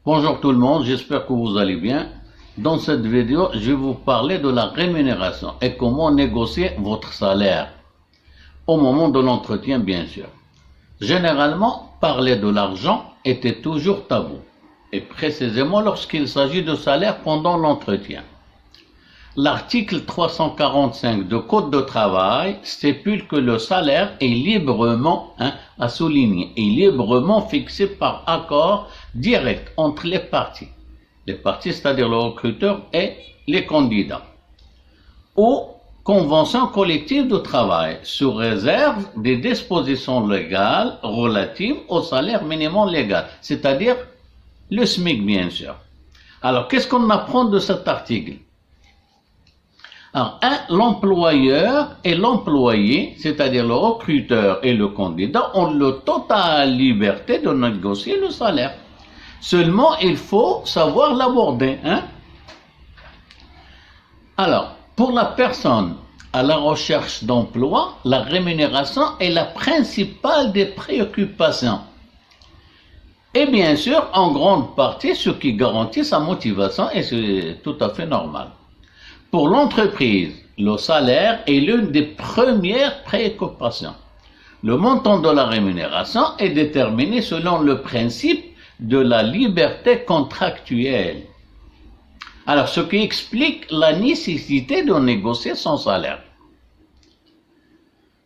Bonjour tout le monde, j'espère que vous allez bien. Dans cette vidéo, je vais vous parler de la rémunération et comment négocier votre salaire au moment de l'entretien, bien sûr. Généralement, parler de l'argent était toujours tabou, et précisément lorsqu'il s'agit de salaire pendant l'entretien. L'article 345 du Code de travail stipule que le salaire est librement, à souligner, est librement fixé par accord direct entre les parties. Les parties, c'est-à-dire le recruteur et les candidats. Ou convention collective de travail, sous réserve des dispositions légales relatives au salaire minimum légal, c'est-à-dire le SMIC, bien sûr. Alors, qu'est-ce qu'on apprend de cet article? Alors, l'employeur et l'employé, c'est-à-dire le recruteur et le candidat, ont la totale liberté de négocier le salaire. Seulement, il faut savoir l'aborder. Alors, pour la personne à la recherche d'emploi, la rémunération est la principale des préoccupations. Et bien sûr, en grande partie, ce qui garantit sa motivation, et c'est tout à fait normal. Pour l'entreprise, le salaire est l'une des premières préoccupations. Le montant de la rémunération est déterminé selon le principe de la liberté contractuelle. Alors, ce qui explique la nécessité de négocier son salaire.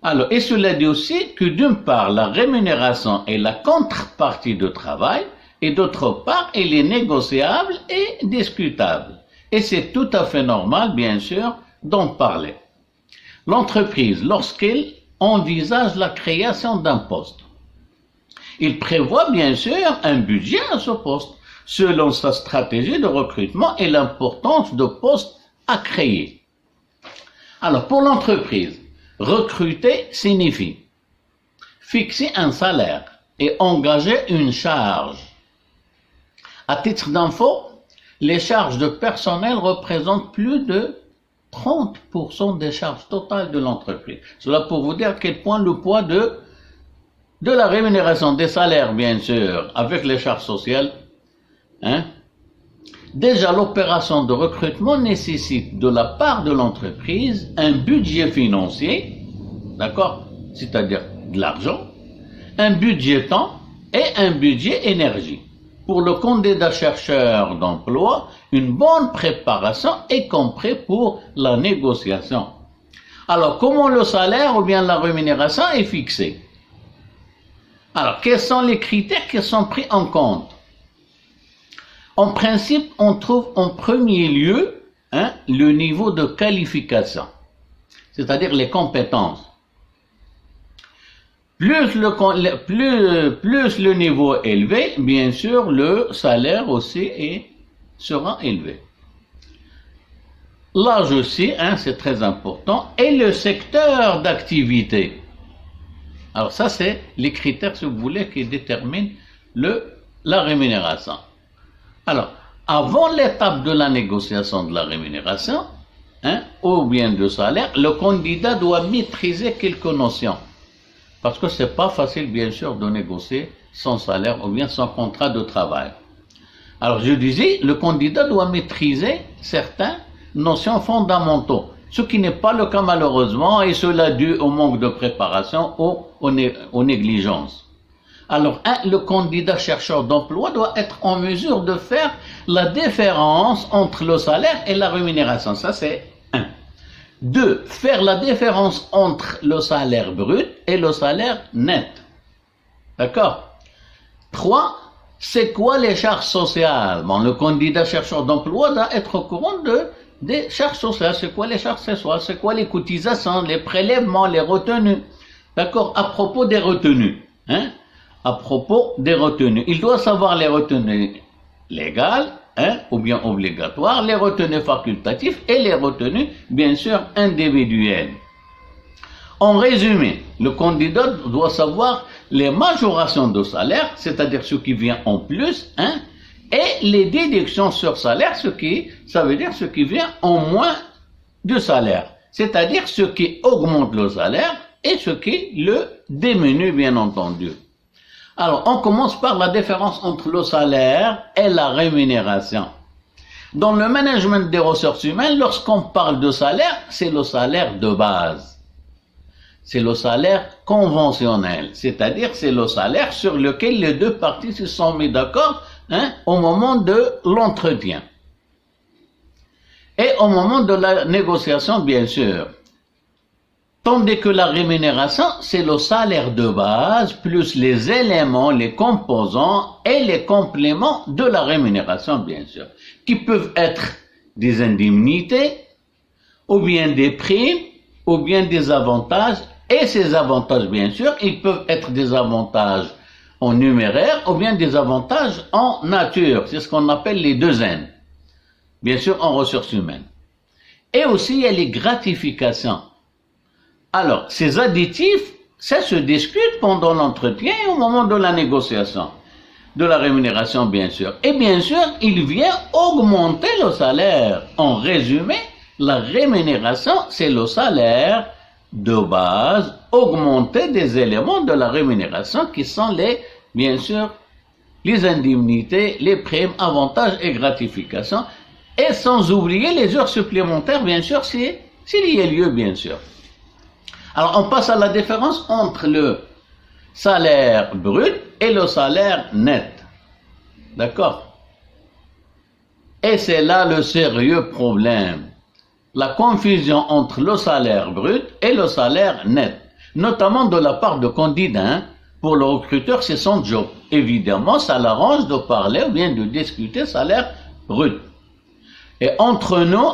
Alors, et cela dit aussi que d'une part, la rémunération est la contrepartie de travail, et d'autre part, elle est négociable et discutable. Et c'est tout à fait normal, bien sûr, d'en parler. L'entreprise, lorsqu'elle envisage la création d'un poste, il prévoit bien sûr un budget à ce poste, selon sa stratégie de recrutement et l'importance de poste à créer. Alors, pour l'entreprise, recruter signifie fixer un salaire et engager une charge. À titre d'info, les charges de personnel représentent plus de 30% des charges totales de l'entreprise. Cela pour vous dire à quel point le poids de la rémunération des salaires, bien sûr, avec les charges sociales. Déjà, l'opération de recrutement nécessite de la part de l'entreprise un budget financier, d'accord, c'est-à-dire de l'argent, un budget temps et un budget énergie. Pour le candidat chercheur d'emploi, une bonne préparation est comprise pour la négociation. Alors, comment le salaire ou bien la rémunération est fixée? Alors, quels sont les critères qui sont pris en compte? En principe, on trouve en premier lieu le niveau de qualification, c'est-à-dire les compétences. Plus le niveau est élevé, bien sûr, le salaire aussi sera élevé. L'âge aussi, c'est très important, et le secteur d'activité. Alors ça, c'est les critères, si vous voulez, qui déterminent la rémunération. Alors, avant l'étape de la négociation de la rémunération, ou bien de salaire, le candidat doit maîtriser quelques notions. Parce que c'est pas facile, bien sûr, de négocier son salaire ou bien son contrat de travail. Alors, je disais, le candidat doit maîtriser certaines notions fondamentales, ce qui n'est pas le cas malheureusement, et cela dû au manque de préparation ou aux négligences. Alors, le candidat chercheur d'emploi doit être en mesure de faire la différence entre le salaire et la rémunération. Ça, c'est 1. 2. Faire la différence entre le salaire brut et le salaire net. D'accord? 3. C'est quoi les charges sociales? Bon, le candidat chercheur d'emploi doit être au courant des charges sociales. C'est quoi les charges sociales? C'est quoi les cotisations, les prélèvements, les retenues? D'accord? À propos des retenues. À propos des retenues. Il doit savoir les retenues légales, ou bien obligatoires, les retenues facultatives et les retenues, bien sûr, individuelles. En résumé, le candidat doit savoir les majorations de salaire, c'est-à-dire ce qui vient en plus, et les déductions sur salaire, ça veut dire ce qui vient en moins du salaire, c'est-à-dire ce qui augmente le salaire et ce qui le diminue, bien entendu. Alors, on commence par la différence entre le salaire et la rémunération. Dans le management des ressources humaines, lorsqu'on parle de salaire, c'est le salaire de base. C'est le salaire conventionnel, c'est-à-dire c'est le salaire sur lequel les deux parties se sont mis d'accord au moment de l'entretien. Et au moment de la négociation, bien sûr. Tandis que la rémunération, c'est le salaire de base, plus les éléments, les composants et les compléments de la rémunération, bien sûr, qui peuvent être des indemnités, ou bien des primes, ou bien des avantages. Et ces avantages, bien sûr, ils peuvent être des avantages en numéraire, ou bien des avantages en nature. C'est ce qu'on appelle les 2 N. Bien sûr, en ressources humaines. Et aussi, il y a les gratifications. Alors, ces additifs, ça se discute pendant l'entretien et au moment de la négociation, de la rémunération, bien sûr. Et bien sûr, il vient augmenter le salaire. En résumé, la rémunération, c'est le salaire de base, augmenter des éléments de la rémunération qui sont bien sûr, les indemnités, les primes, avantages et gratifications. Et sans oublier les heures supplémentaires, bien sûr, s'il y a lieu, bien sûr. Alors, on passe à la différence entre le salaire brut et le salaire net. D'accord? Et c'est là le sérieux problème. La confusion entre le salaire brut et le salaire net. Notamment de la part de candidats. Pour le recruteur, c'est son job. Évidemment, ça l'arrange de parler ou bien de discuter salaire brut. Et entre nous,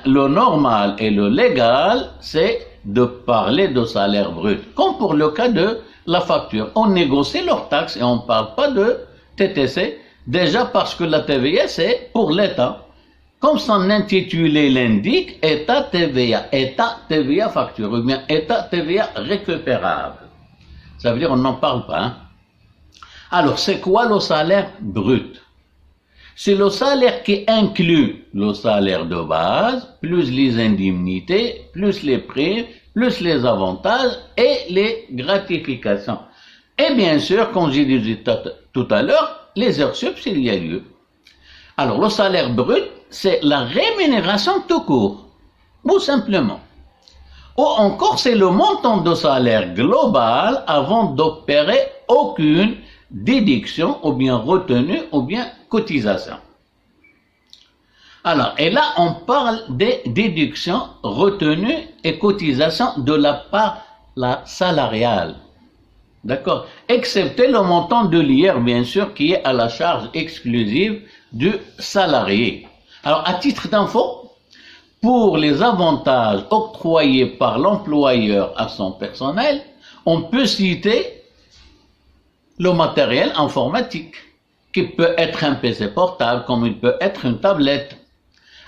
le normal et le légal, c'est de parler de salaire brut. Comme pour le cas de la facture. On négocie leurs taxes et on ne parle pas de TTC. Déjà parce que la TVA, c'est pour l'État. Comme son intitulé l'indique, État TVA facture, ou bien État TVA récupérable. Ça veut dire on n'en parle pas. Alors, c'est quoi le salaire brut? C'est le salaire qui inclut le salaire de base, plus les indemnités, plus les primes, plus les avantages et les gratifications. Et bien sûr, comme j'ai dit tout à l'heure, les heures sup s'il y a lieu. Alors, le salaire brut, c'est la rémunération tout court, tout simplement. Ou encore, c'est le montant de salaire global avant d'opérer aucune déduction, ou bien retenue, ou bien cotisation. Alors, et là, on parle des déductions, retenues et cotisations de la part salariale. D'accord? Excepté le montant de l'IR, bien sûr, qui est à la charge exclusive du salarié. Alors, à titre d'info, pour les avantages octroyés par l'employeur à son personnel, on peut citer le matériel informatique, qui peut être un PC portable, comme il peut être une tablette,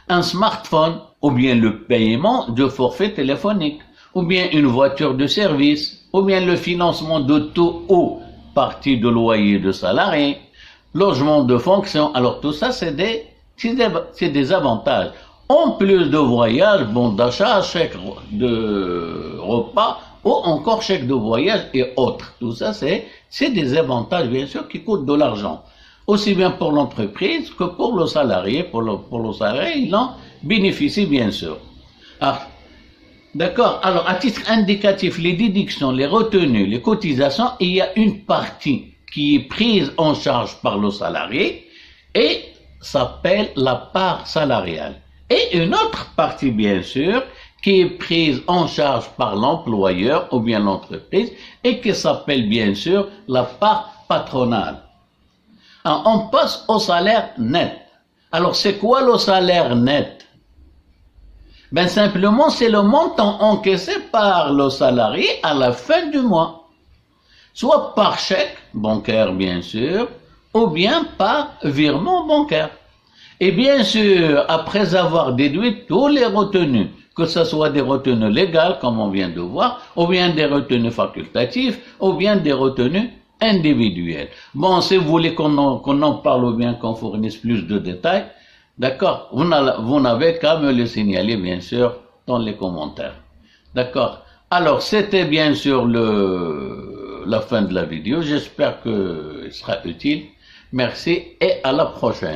un smartphone, ou bien le paiement de forfait téléphonique, ou bien une voiture de service, ou bien le financement de tout ou partie de loyer de salarié, logement de fonction. Alors tout ça, c'est des avantages. En plus de voyage, bon d'achat, chèque de repas, ou encore chèque de voyage et autres. Tout ça, c'est des avantages, bien sûr, qui coûtent de l'argent. Aussi bien pour l'entreprise que pour le salarié. Pour le salarié, il en bénéficie, bien sûr. D'accord. Alors, à titre indicatif, les déductions, les retenues, les cotisations, il y a une partie qui est prise en charge par le salarié et s'appelle la part salariale. Et une autre partie, bien sûr, qui est prise en charge par l'employeur ou bien l'entreprise et qui s'appelle bien sûr la part patronale. Alors, on passe au salaire net. Alors, c'est quoi le salaire net? Ben, simplement, c'est le montant encaissé par le salarié à la fin du mois. Soit par chèque bancaire, bien sûr, ou bien par virement bancaire. Et bien sûr, après avoir déduit tous les retenues, que ce soit des retenues légales, comme on vient de voir, ou bien des retenues facultatives, ou bien des retenues individuelles. Bon, si vous voulez qu'on en parle ou bien qu'on fournisse plus de détails, d'accord, vous n'avez qu'à me le signaler, bien sûr, dans les commentaires. D'accord. Alors, c'était bien sûr la fin de la vidéo. J'espère qu'elle sera utile. Merci et à la prochaine.